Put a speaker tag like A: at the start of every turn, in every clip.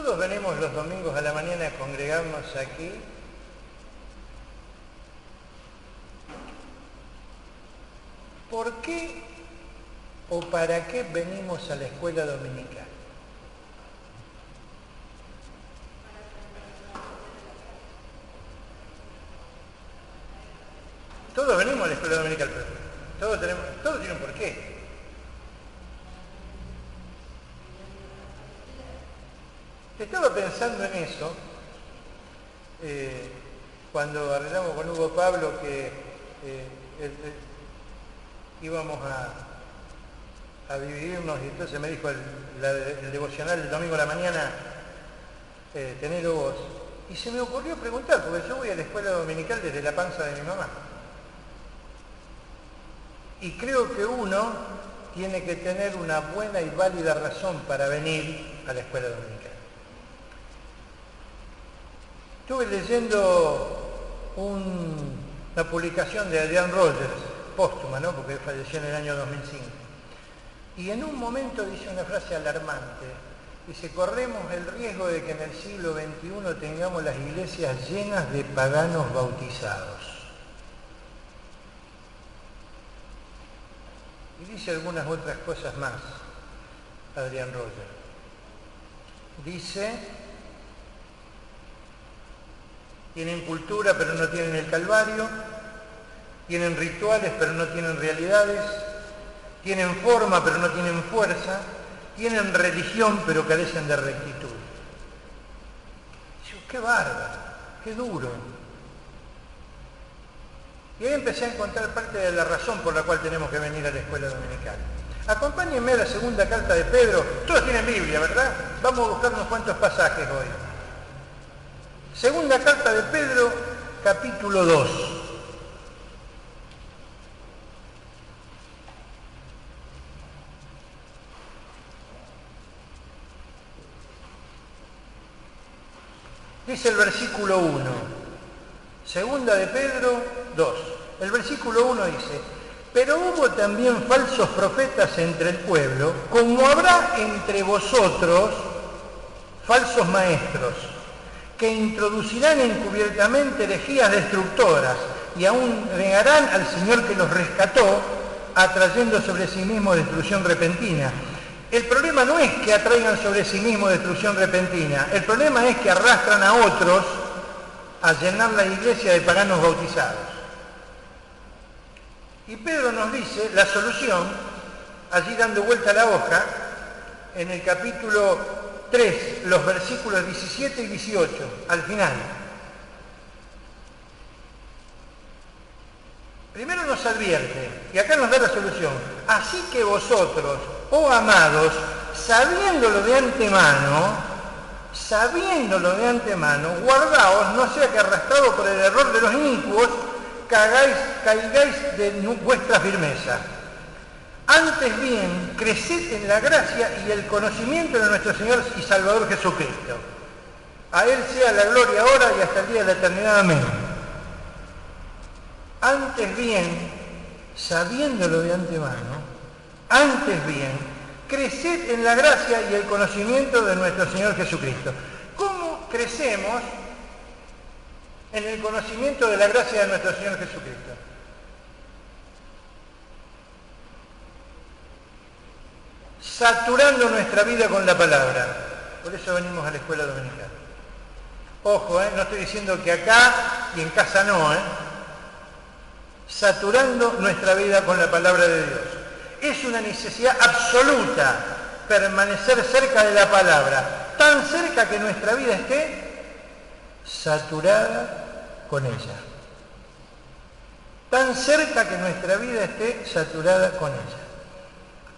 A: Todos venimos los domingos a la mañana a congregarnos aquí. ¿Por qué o para qué venimos a la escuela dominical? Todos venimos a la escuela dominical, pero todos tienen un porqué. Estaba pensando en eso cuando arreglamos con Hugo Pablo que íbamos a dividirnos, y entonces me dijo el devocional del domingo a la mañana, tenelo vos. Y se me ocurrió preguntar, porque yo voy a la escuela dominical desde la panza de mi mamá. Y creo que uno tiene que tener una buena y válida razón para venir a la escuela dominical. Estuve leyendo una publicación de Adrian Rogers, póstuma, ¿no? Porque falleció en el año 2005. Y en un momento dice una frase alarmante. Dice, corremos el riesgo de que en el siglo XXI tengamos las iglesias llenas de paganos bautizados. Y dice algunas otras cosas más, Adrian Rogers. Dice, tienen cultura pero no tienen el Calvario, tienen rituales pero no tienen realidades, tienen forma pero no tienen fuerza, tienen religión pero carecen de rectitud. Digo, qué bárbaro, qué duro. Y ahí empecé a encontrar parte de la razón por la cual tenemos que venir a la escuela dominical. Acompáñenme a la segunda carta de Pedro. Todos tienen Biblia, ¿verdad? Vamos a buscar unos cuantos pasajes hoy. Segunda carta de Pedro, capítulo 2. Dice el versículo 1. Segunda de Pedro 2. El versículo 1 dice, pero hubo también falsos profetas entre el pueblo, como habrá entre vosotros falsos maestros, que introducirán encubiertamente herejías destructoras y aún negarán al Señor que los rescató, atrayendo sobre sí mismo destrucción repentina. El problema no es que atraigan sobre sí mismo destrucción repentina, el problema es que arrastran a otros a llenar la iglesia de paganos bautizados. Y Pedro nos dice la solución, allí dando vuelta a la hoja, en el capítulo 3, los versículos 17 y 18, al final. Primero nos advierte, y acá nos da la solución. Así que vosotros, oh amados, sabiéndolo de antemano, guardaos, no sea que arrastrados por el error de los inicuos, caigáis de vuestra firmeza. Antes bien, creced en la gracia y el conocimiento de nuestro Señor y Salvador Jesucristo. A Él sea la gloria ahora y hasta el día de la eternidad. Amén. Antes bien, sabiéndolo de antemano, creced en la gracia y el conocimiento de nuestro Señor Jesucristo. ¿Cómo crecemos en el conocimiento de la gracia de nuestro Señor Jesucristo? Saturando nuestra vida con la palabra. Por eso venimos a la escuela dominical. Ojo, no estoy diciendo que acá y en casa no, Saturando nuestra vida con la palabra de Dios. Es una necesidad absoluta permanecer cerca de la palabra, tan cerca que nuestra vida esté saturada con ella. Tan cerca que nuestra vida esté saturada con ella.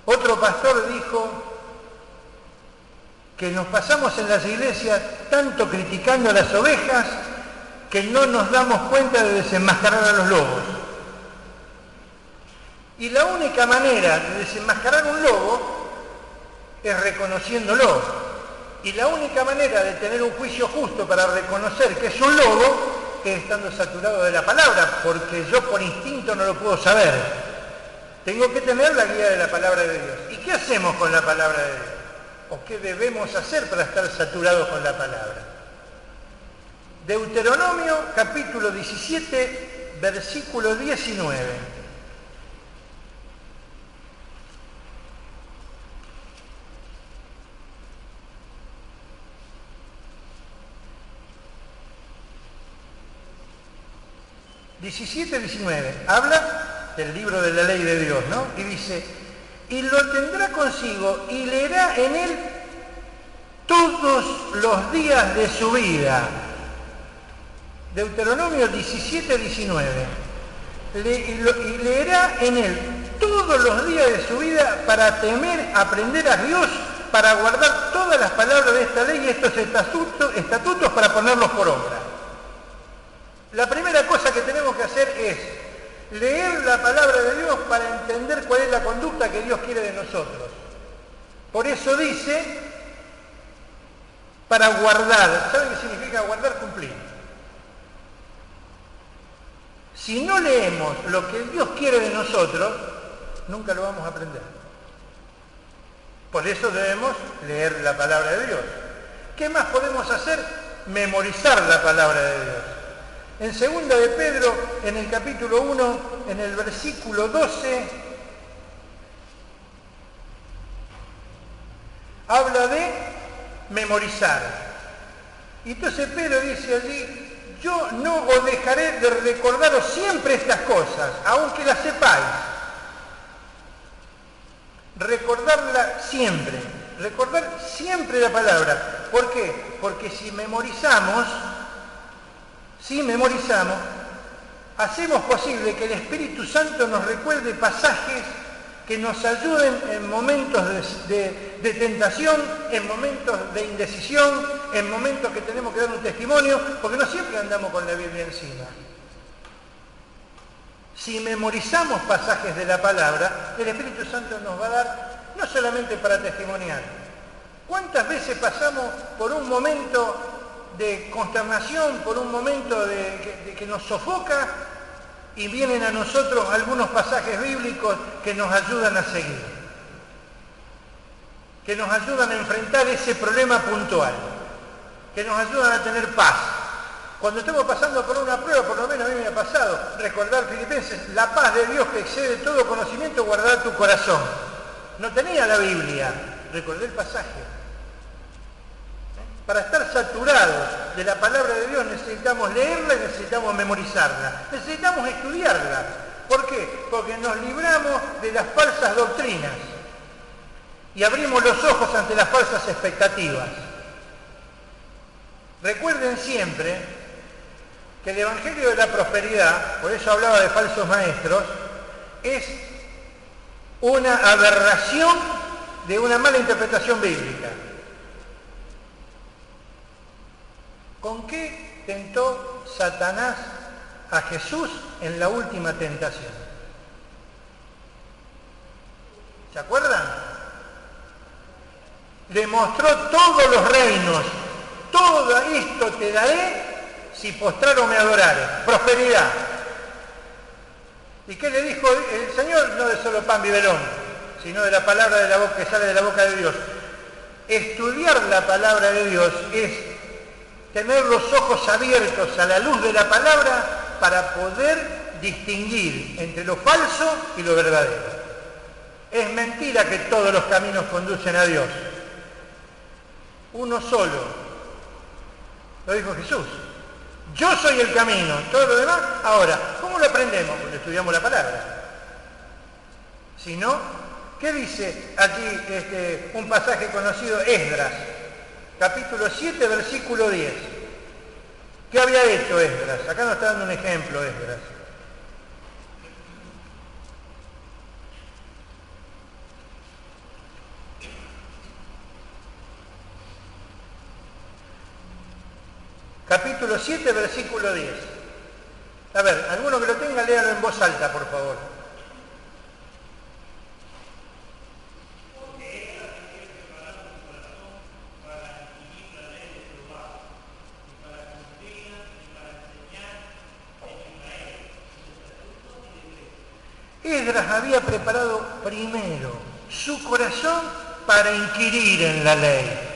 A: Otro pastor dijo que nos pasamos en las iglesias tanto criticando a las ovejas que no nos damos cuenta de desenmascarar a los lobos. Y la única manera de desenmascarar un lobo es reconociéndolo. Y la única manera de tener un juicio justo para reconocer que es un lobo es estando saturado de la palabra, porque yo por instinto no lo puedo saber. Tengo que tener la guía de la palabra de Dios. ¿Y qué hacemos con la palabra de Dios? o qué debemos hacer para estar saturados con la palabra. Deuteronomio capítulo 17, versículo 19. Habla del libro de la ley de Dios, ¿no? Y dice, y lo tendrá consigo y leerá en él todos los días de su vida. Deuteronomio 17, 19. Y leerá en él todos los días de su vida para temer, aprender a Dios, para guardar todas las palabras de esta ley y estos estatutos para ponerlos por obra. La primera cosa que tenemos que hacer es leer la palabra de Dios para entender cuál es la conducta que Dios quiere de nosotros. Por eso dice, para guardar. ¿Saben qué significa guardar? Cumplir. Si no leemos lo que Dios quiere de nosotros, nunca lo vamos a aprender. Por eso debemos leer la palabra de Dios. ¿Qué más podemos hacer? Memorizar la palabra de Dios. En 2 de Pedro, en el capítulo 1, en el versículo 12, habla de memorizar. Y entonces Pedro dice allí, yo no os dejaré de recordaros siempre estas cosas, aunque las sepáis. Recordar siempre la palabra. ¿Por qué? Porque si memorizamos, hacemos posible que el Espíritu Santo nos recuerde pasajes que nos ayuden en momentos de tentación, en momentos de indecisión, en momentos que tenemos que dar un testimonio, porque no siempre andamos con la Biblia encima. Si memorizamos pasajes de la palabra, el Espíritu Santo nos va a dar no solamente para testimoniar. ¿Cuántas veces pasamos por un momento de consternación, por un momento que nos sofoca y vienen a nosotros algunos pasajes bíblicos que nos ayudan a seguir, que nos ayudan a enfrentar ese problema puntual, que nos ayudan a tener paz? Cuando estamos pasando por una prueba, por lo menos a mí me ha pasado, recordar Filipenses, la paz de Dios que excede todo conocimiento guardará tu corazón. No tenía la Biblia, recordé el pasaje. Para estar saturados de la palabra de Dios necesitamos leerla y necesitamos memorizarla. Necesitamos estudiarla. ¿Por qué? Porque nos libramos de las falsas doctrinas y abrimos los ojos ante las falsas expectativas. Recuerden siempre que el Evangelio de la Prosperidad, por eso hablaba de falsos maestros, es una aberración de una mala interpretación bíblica. ¿Con qué tentó Satanás a Jesús en la última tentación? ¿Se acuerdan? Le mostró todos los reinos. Todo esto te daré si postrar o me adorares. Prosperidad. ¿Y qué le dijo el Señor? No de solo pan vive el hombre, sino de la palabra de la boca que sale de la boca de Dios. Estudiar la palabra de Dios es tener los ojos abiertos a la luz de la palabra para poder distinguir entre lo falso y lo verdadero. Es mentira que todos los caminos conducen a Dios. Uno solo. Lo dijo Jesús. Yo soy el camino. Todo lo demás, ahora, ¿cómo lo aprendemos? Porque estudiamos la palabra. Si no, ¿qué dice aquí un pasaje conocido, Esdras? Capítulo 7, versículo 10. ¿Qué había hecho Esdras? Acá nos está dando un ejemplo Esdras. Capítulo 7, versículo 10. A ver, alguno que lo tenga, léalo en voz alta, por favor. Esdras había preparado primero su corazón para inquirir en la ley.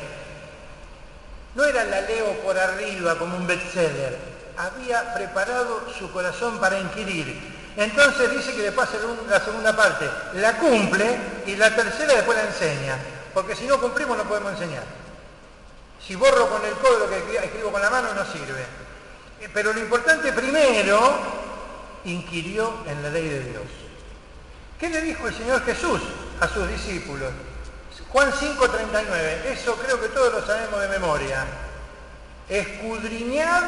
A: No era la leo por arriba como un bestseller. Había preparado su corazón para inquirir. Entonces dice que después hace la segunda parte. La cumple y la tercera después la enseña. Porque si no cumplimos no podemos enseñar. Si borro con el codo lo que escribo con la mano no sirve. Pero lo importante primero, inquirió en la ley de Dios. ¿Qué le dijo el Señor Jesús a sus discípulos? Juan 5:39, eso creo que todos lo sabemos de memoria. Escudriñad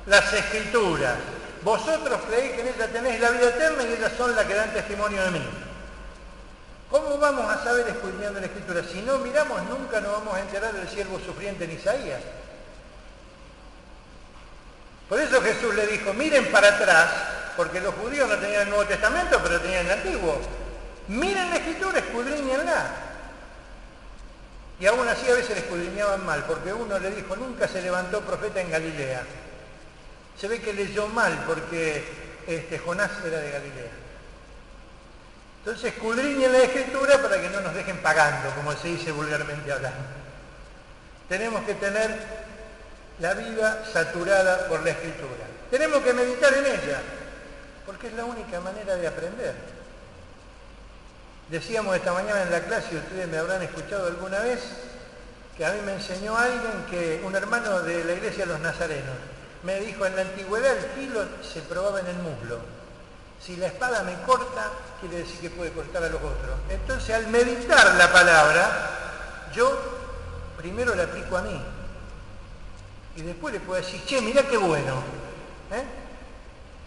A: las Escrituras. Vosotros creéis que en ellas tenéis la vida eterna y ellas son las que dan testimonio de mí. ¿Cómo vamos a saber escudriñando la Escritura? Si no miramos, nunca nos vamos a enterar del siervo sufriente en Isaías. Por eso Jesús le dijo, miren para atrás, porque los judíos no tenían el Nuevo Testamento, pero tenían el Antiguo. Miren la Escritura, escudriñenla. Y aún así a veces le escudriñaban mal, porque uno le dijo, nunca se levantó profeta en Galilea. Se ve que leyó mal, porque Jonás era de Galilea. Entonces escudriñen la Escritura para que no nos dejen pagando, como se dice vulgarmente hablando. Tenemos que tener la vida saturada por la Escritura. Tenemos que meditar en ella, porque es la única manera de aprender. Decíamos esta mañana en la clase, y ustedes me habrán escuchado alguna vez, que a mí me enseñó alguien, un hermano de la iglesia de los Nazarenos, me dijo, en la antigüedad el filo se probaba en el muslo. Si la espada me corta, quiere decir que puede cortar a los otros. Entonces, al meditar la palabra, yo primero la aplico a mí. Y después le puedo decir, che, mirá qué bueno.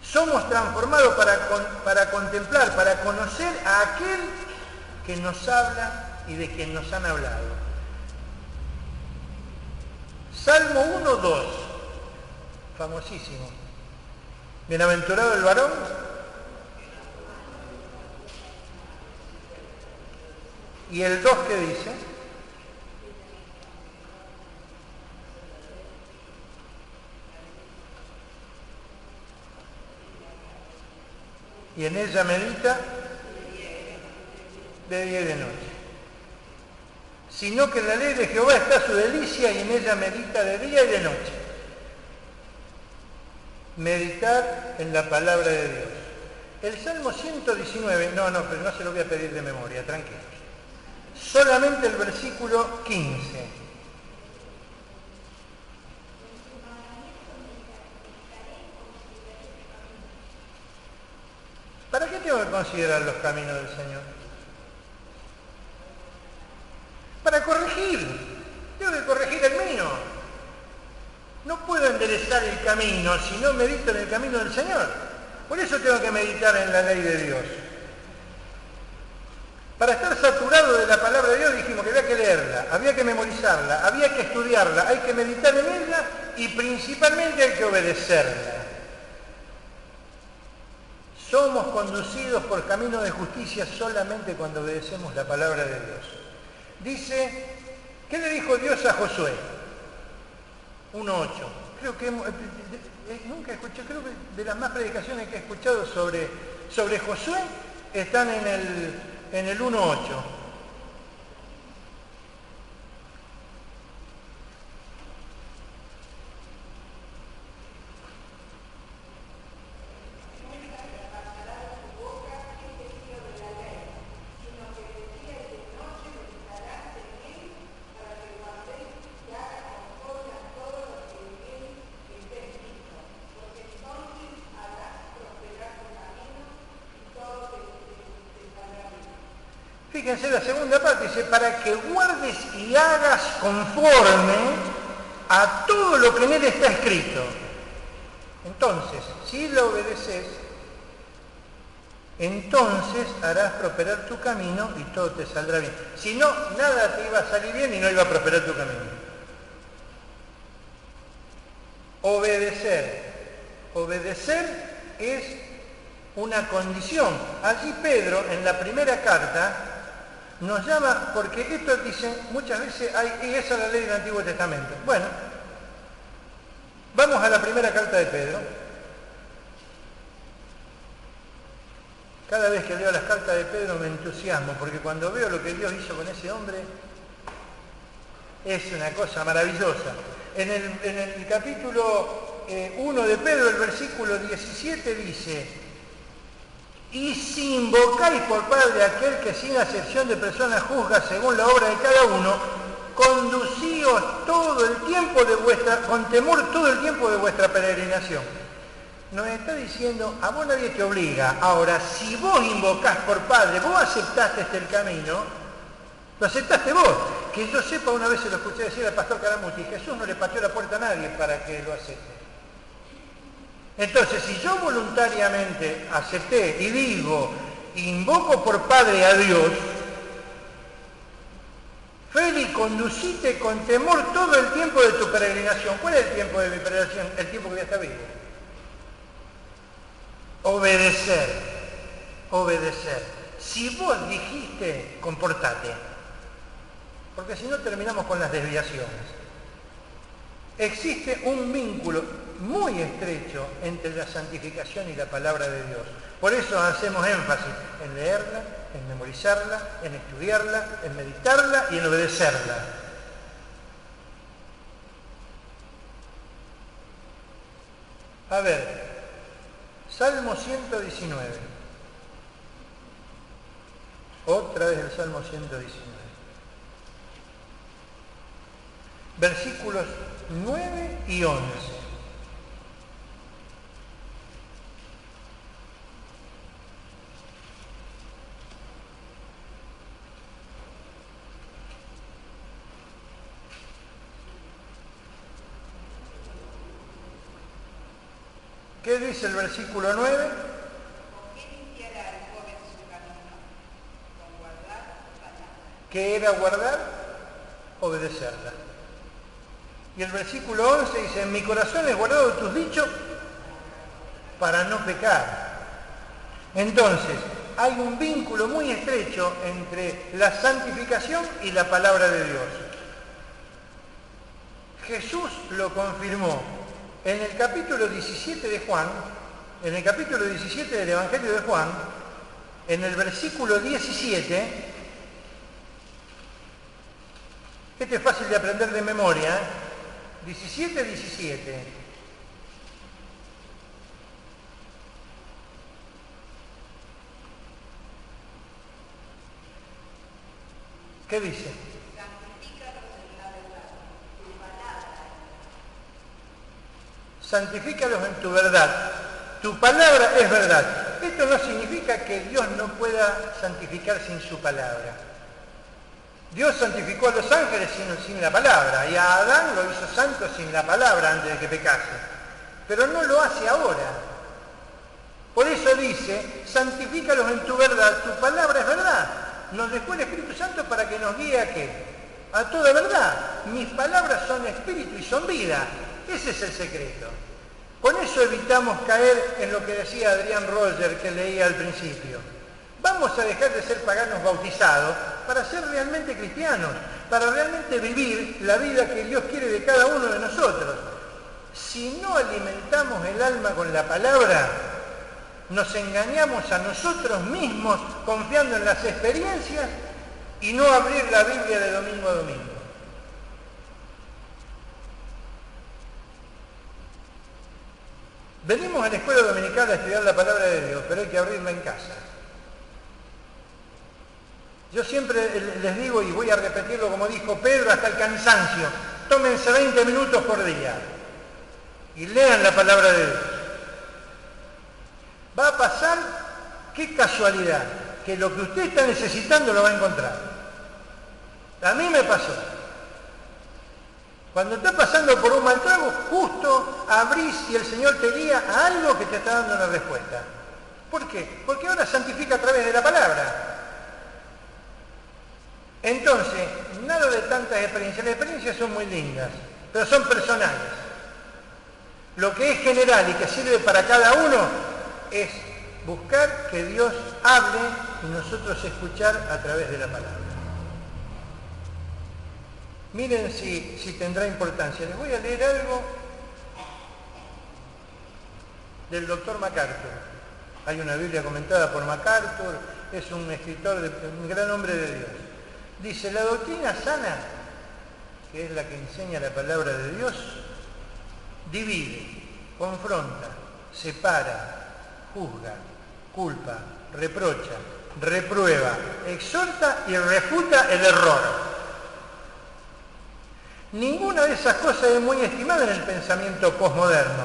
A: Somos transformados para contemplar, para conocer a aquel que nos habla y de quien nos han hablado. Salmo 1:2, famosísimo. Bienaventurado el varón y el 2 que dice, y en ella medita de día y de noche. Sino que en la ley de Jehová está su delicia y en ella medita de día y de noche. Meditar en la palabra de Dios. El Salmo 119, pero no se lo voy a pedir de memoria, tranquilos. Solamente el versículo 15. ¿Para qué tengo que considerar los caminos del Señor? Para corregir. Tengo que corregir el mío. No puedo enderezar el camino si no medito en el camino del Señor. Por eso tengo que meditar en la ley de Dios. Para estar saturado de la palabra de Dios dijimos que había que leerla, había que memorizarla, había que estudiarla, hay que meditar en ella y principalmente hay que obedecerla. Somos conducidos por caminos de justicia solamente cuando obedecemos la palabra de Dios. Dice, ¿qué le dijo Dios a Josué? 1:8. Creo que nunca escuché, creo que de las más predicaciones que he escuchado sobre Josué están en el 1:8. Fíjense la segunda parte, dice, para que guardes y hagas conforme a todo lo que en él está escrito. Entonces, si lo obedeces, entonces harás prosperar tu camino y todo te saldrá bien. Si no, nada te iba a salir bien y no iba a prosperar tu camino. Obedecer. Obedecer es una condición. Allí Pedro, en la primera carta, nos llama, porque esto dice, muchas veces y esa es la ley del Antiguo Testamento. Bueno, vamos a la primera carta de Pedro, Cada vez que leo las cartas de Pedro me entusiasmo, porque cuando veo lo que Dios hizo con ese hombre, es una cosa maravillosa. En el capítulo 1 de Pedro, el versículo 17 dice: y si invocáis por Padre a aquel que sin acepción de personas juzga según la obra de cada uno, conducíos todo el tiempo con temor todo el tiempo de vuestra peregrinación. Nos está diciendo, a vos nadie te obliga. Ahora, si vos invocás por Padre, vos aceptaste el camino, lo aceptaste vos. Que yo sepa, una vez se lo escuché decir al pastor Caramuti, Jesús no le pateó la puerta a nadie para que lo acepte. Entonces, si yo voluntariamente acepté y digo, invoco por Padre a Dios, Feli, conducite con temor todo el tiempo de tu peregrinación. ¿Cuál es el tiempo de mi peregrinación? El tiempo que voy a estar vivo. Obedecer. Si vos dijiste, comportate. Porque si no terminamos con las desviaciones. Existe un vínculo muy estrecho entre la santificación y la palabra de Dios. Por eso hacemos énfasis en leerla, en memorizarla, en estudiarla, en meditarla y en obedecerla. A ver, Salmo 119. Otra vez el Salmo 119. Versículos 9 y 11. ¿Qué dice el versículo 9?
B: ¿Por qué limpiará el joven su camino? Con guardar tu palabra.
A: ¿Qué era guardar? Obedecerla. Y el versículo 11 dice, en mi corazón he guardado tus dichos para no pecar. Entonces, hay un vínculo muy estrecho entre la santificación y la palabra de Dios. Jesús lo confirmó en el capítulo 17 de Juan, en el capítulo 17 del Evangelio de Juan, en el versículo 17, este es fácil de aprender de memoria, 17. ¿Qué dice? Santifícalos en tu verdad. Tu palabra es verdad. Esto no significa que Dios no pueda santificar sin su palabra. Dios santificó a los ángeles sin la palabra, y a Adán lo hizo santo sin la palabra antes de que pecase. Pero no lo hace ahora. Por eso dice, santifícalos en tu verdad, tu palabra es verdad. Nos dejó el Espíritu Santo para que nos guíe a ¿qué? A toda verdad. Mis palabras son espíritu y son vida. Ese es el secreto. Con eso evitamos caer en lo que decía Adrián Roger, que leía al principio. Vamos a dejar de ser paganos bautizados para ser realmente cristianos, para realmente vivir la vida que Dios quiere de cada uno de nosotros. Si no alimentamos el alma con la palabra, nos engañamos a nosotros mismos confiando en las experiencias y no abrir la Biblia de domingo a domingo. Venimos a la escuela dominical a estudiar la palabra de Dios, pero hay que abrirla en casa. Yo siempre les digo, y voy a repetirlo como dijo Pedro hasta el cansancio, tómense 20 minutos por día y lean la palabra de Dios. Va a pasar, qué casualidad, que lo que usted está necesitando lo va a encontrar. A mí me pasó. Cuando estás pasando por un mal trago, justo abrís y el Señor te guía a algo que te está dando una respuesta. ¿Por qué? Porque ahora santifica a través de la palabra. Entonces, nada de tantas experiencias. Las experiencias son muy lindas, pero son personales. Lo que es general y que sirve para cada uno es buscar que Dios hable y nosotros escuchar a través de la palabra. Miren si tendrá importancia. Les voy a leer algo del doctor MacArthur. Hay una Biblia comentada por MacArthur, es un escritor, un gran hombre de Dios. Dice, la doctrina sana, que es la que enseña la palabra de Dios, divide, confronta, separa, juzga, culpa, reprocha, reprueba, exhorta y refuta el error. Ninguna de esas cosas es muy estimada en el pensamiento posmoderno,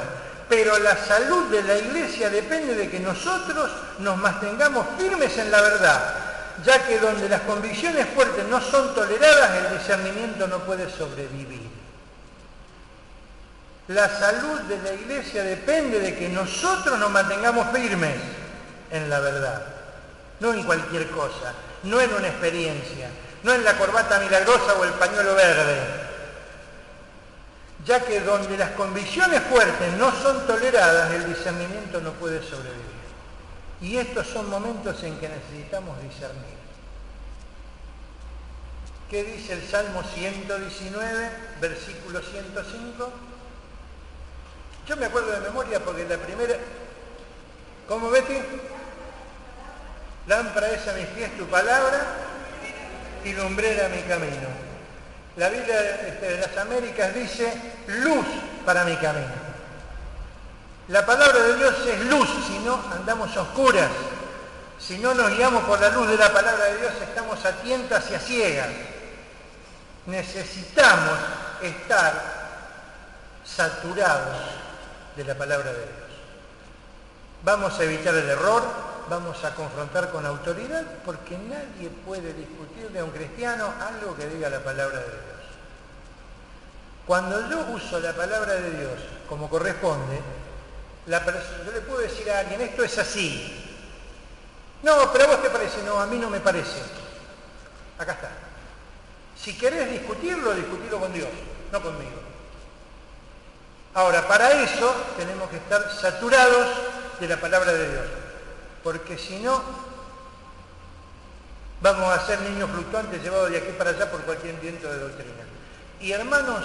A: pero la salud de la Iglesia depende de que nosotros nos mantengamos firmes en la verdad, ya que donde las convicciones fuertes no son toleradas, el discernimiento no puede sobrevivir. La salud de la Iglesia depende de que nosotros nos mantengamos firmes en la verdad, no en cualquier cosa, no en una experiencia, no en la corbata milagrosa o el pañuelo verde, ya que donde las convicciones fuertes no son toleradas, el discernimiento no puede sobrevivir. Y estos son momentos en que necesitamos discernir. ¿Qué dice el Salmo 119, versículo 105? Yo me acuerdo de memoria porque la primera... ¿Cómo, Betty? Lámpara es a mis pies tu palabra y lumbrera mi camino. La Biblia de las Américas dice luz para mi camino. La palabra de Dios es luz, si no andamos a oscuras. Si no nos guiamos por la luz de la palabra de Dios, estamos a tientas y a ciegas. Necesitamos estar saturados de la palabra de Dios. Vamos a evitar el error, vamos a confrontar con autoridad, porque nadie puede discutirle a un cristiano algo que diga la palabra de Dios. Cuando yo uso la palabra de Dios como corresponde, yo le puedo decir a alguien, esto es así. No, pero a vos te parece. No, a mí no me parece. Acá está. Si querés discutirlo, discutirlo con Dios, no conmigo. Ahora, para eso tenemos que estar saturados de la palabra de Dios, porque si no, vamos a ser niños fluctuantes llevados de aquí para allá por cualquier viento de doctrina. Y hermanos,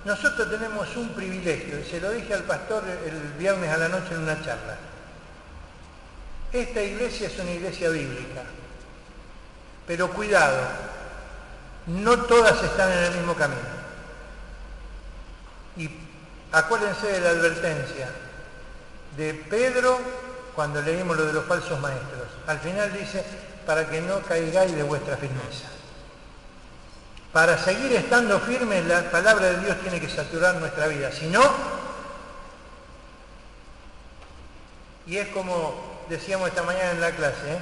A: nosotros tenemos un privilegio, y se lo dije al pastor el viernes a la noche en una charla. Esta iglesia es una iglesia bíblica, pero cuidado, no todas están en el mismo camino. Y acuérdense de la advertencia de Pedro cuando leímos lo de los falsos maestros. Al final dice, para que no caigáis de vuestra firmeza. Para seguir estando firmes, la palabra de Dios tiene que saturar nuestra vida. Si no, y es como decíamos esta mañana en la clase,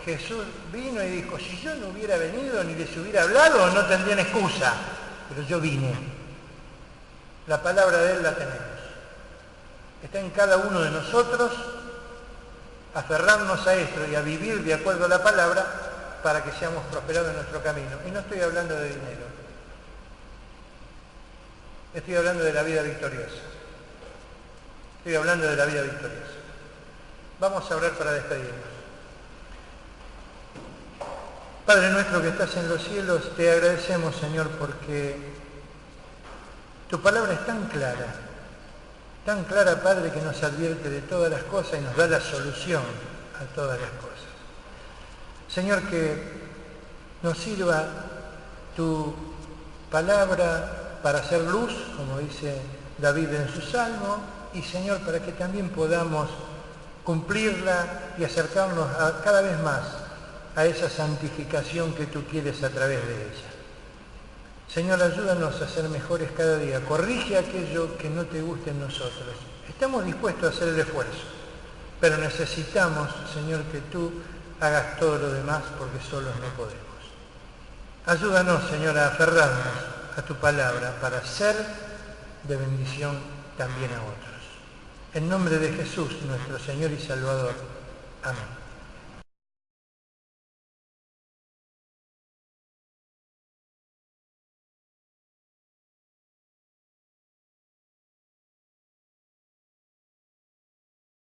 A: Jesús vino y dijo, si yo no hubiera venido ni les hubiera hablado, no tendrían excusa, pero yo vine. La palabra de Él la tenemos. Está en cada uno de nosotros aferrarnos a esto y a vivir de acuerdo a la palabra para que seamos prosperados en nuestro camino. Y no estoy hablando de dinero. Estoy hablando de la vida victoriosa. Estoy hablando de la vida victoriosa. Vamos a orar para despedirnos. Padre nuestro que estás en los cielos, te agradecemos, Señor, porque tu palabra es tan clara, Padre, que nos advierte de todas las cosas y nos da la solución a todas las cosas. Señor, que nos sirva tu palabra para hacer luz, como dice David en su salmo, y Señor, para que también podamos cumplirla y acercarnos cada vez más a esa santificación que tú quieres a través de ella. Señor, ayúdanos a ser mejores cada día. Corrige aquello que no te guste en nosotros. Estamos dispuestos a hacer el esfuerzo, pero necesitamos, Señor, que tú hagas todo lo demás porque solos no podemos. Ayúdanos, Señor, a aferrarnos a tu palabra para ser de bendición también a otros. En nombre de Jesús, nuestro Señor y Salvador. Amén.